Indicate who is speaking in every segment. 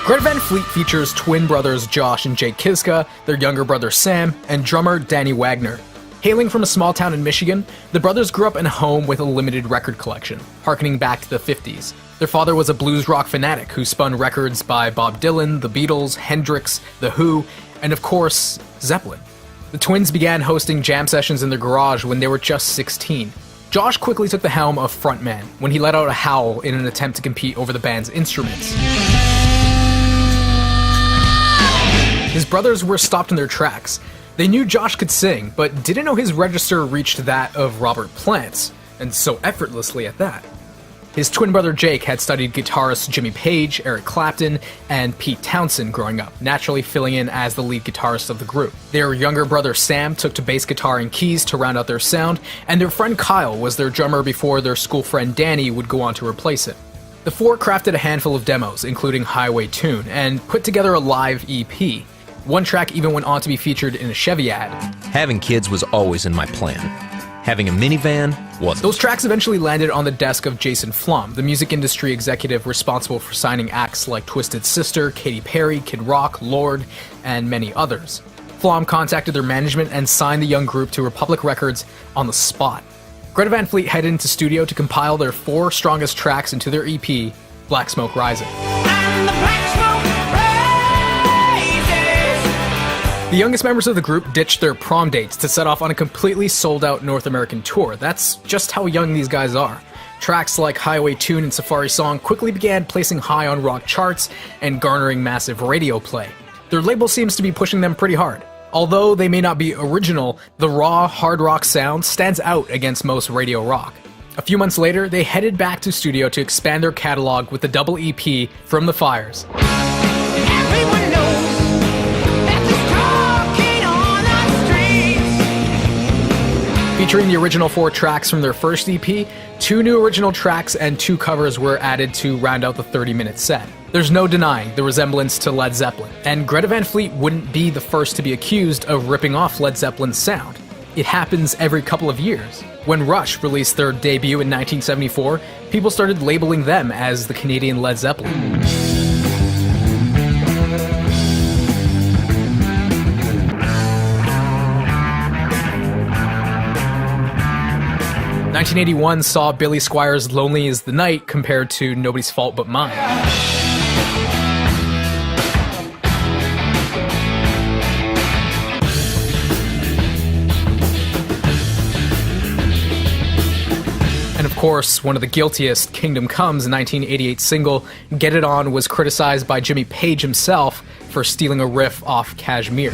Speaker 1: Greta Van Fleet features twin brothers Josh and Jake Kiszka, their younger brother Sam, and drummer Danny Wagner. Hailing from a small town in Michigan, the brothers grew up in a home with a limited record collection, harkening back to the 50s. Their father was a blues rock fanatic who spun records by Bob Dylan, the Beatles, Hendrix, The Who, and of course, Zeppelin. The twins began hosting jam sessions in their garage when they were just 16. Josh quickly took the helm of frontman when he let out a howl in an attempt to compete over the band's instruments. His brothers were stopped in their tracks. They knew Josh could sing, but didn't know his register reached that of Robert Plant's, and so effortlessly at that. His twin brother Jake had studied guitarists Jimmy Page, Eric Clapton, and Pete Townsend growing up, naturally filling in as the lead guitarist of the group. Their younger brother Sam took to bass guitar and keys to round out their sound, and their friend Kyle was their drummer before their school friend Danny would go on to replace it. The four crafted a handful of demos, including Highway Tune, and put together a live EP. One track even went on to be featured in a Chevy ad.
Speaker 2: Having kids was always in my plan. Having a minivan wasn't.
Speaker 1: Those tracks eventually landed on the desk of Jason Flom, the music industry executive responsible for signing acts like Twisted Sister, Katy Perry, Kid Rock, Lorde, and many others. Flom contacted their management and signed the young group to Republic Records on the spot. Greta Van Fleet headed into studio to compile their 4 strongest tracks into their EP, Black Smoke Rising. The youngest members of the group ditched their prom dates to set off on a completely sold-out North American tour. That's just how young these guys are. Tracks like Highway Tune and Safari Song quickly began placing high on rock charts and garnering massive radio play. Their label seems to be pushing them pretty hard. Although they may not be original, the raw, hard rock sound stands out against most radio rock. A few months later, they headed back to studio to expand their catalog with the double EP, From the Fires.
Speaker 3: Everyone knows.
Speaker 1: Featuring the original 4 tracks from their first EP, 2 new original tracks and 2 covers were added to round out the 30-minute set. There's no denying the resemblance to Led Zeppelin, and Greta Van Fleet wouldn't be the first to be accused of ripping off Led Zeppelin's sound. It happens every couple of years. When Rush released their debut in 1974, people started labeling them as the Canadian Led Zeppelin. 1981 saw Billy Squier's Lonely as the Night compared to Nobody's Fault But Mine. And of course, one of the guiltiest, Kingdom Come's 1988 single, Get It On, was criticized by Jimmy Page himself for stealing a riff off Kashmir.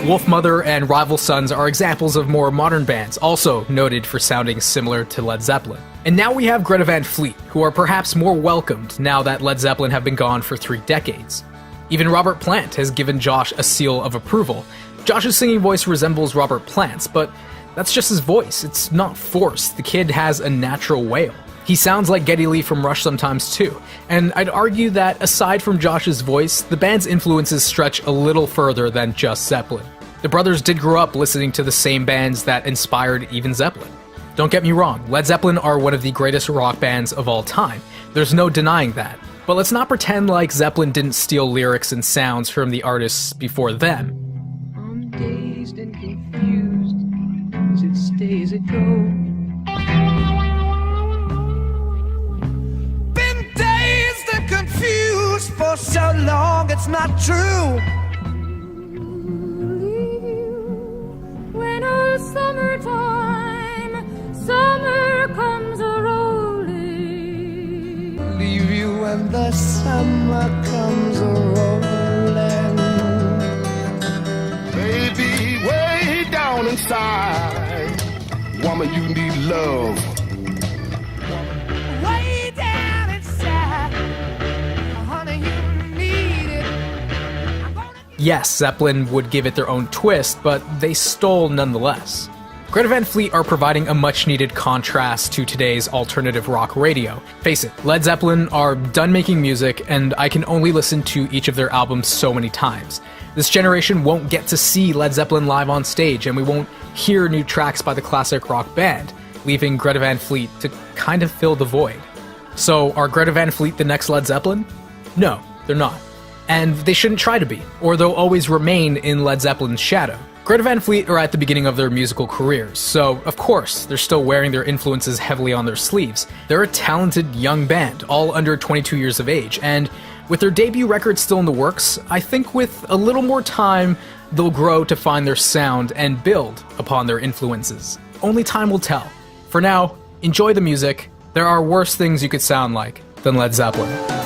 Speaker 1: Wolfmother and Rival Sons are examples of more modern bands, also noted for sounding similar to Led Zeppelin. And now we have Greta Van Fleet, who are perhaps more welcomed now that Led Zeppelin have been gone for 3 decades. Even Robert Plant has given Josh a seal of approval. Josh's singing voice resembles Robert Plant's, but that's just his voice. It's not forced. The kid has a natural wail. He sounds like Geddy Lee from Rush sometimes too, and I'd argue that aside from Josh's voice, the band's influences stretch a little further than just Zeppelin. The brothers did grow up listening to the same bands that inspired even Zeppelin. Don't get me wrong, Led Zeppelin are one of the greatest rock bands of all time. There's no denying that. But let's not pretend like Zeppelin didn't steal lyrics and sounds from the artists before them.
Speaker 4: I'm dazed and confused as it stays at go.
Speaker 3: Been dazed and confused for so long, it's not true.
Speaker 5: When all summertime, summer comes a-rolling.
Speaker 3: Leave you when the summer comes a-rolling.
Speaker 6: Baby, way down inside, woman, you need love.
Speaker 3: Way down inside, honey, you need it.
Speaker 1: Yes, Zeppelin would give it their own twist, but they stole nonetheless. Greta Van Fleet are providing a much-needed contrast to today's alternative rock radio. Face it, Led Zeppelin are done making music, and I can only listen to each of their albums so many times. This generation won't get to see Led Zeppelin live on stage, and we won't hear new tracks by the classic rock band, leaving Greta Van Fleet to kind of fill the void. So, are Greta Van Fleet the next Led Zeppelin? No, they're not. And they shouldn't try to be, or they'll always remain in Led Zeppelin's shadow. Greta Van Fleet are at the beginning of their musical careers, so of course they're still wearing their influences heavily on their sleeves. They're a talented young band, all under 22 years of age, and with their debut record still in the works, I think with a little more time, they'll grow to find their sound and build upon their influences. Only time will tell. For now, enjoy the music. There are worse things you could sound like than Led Zeppelin.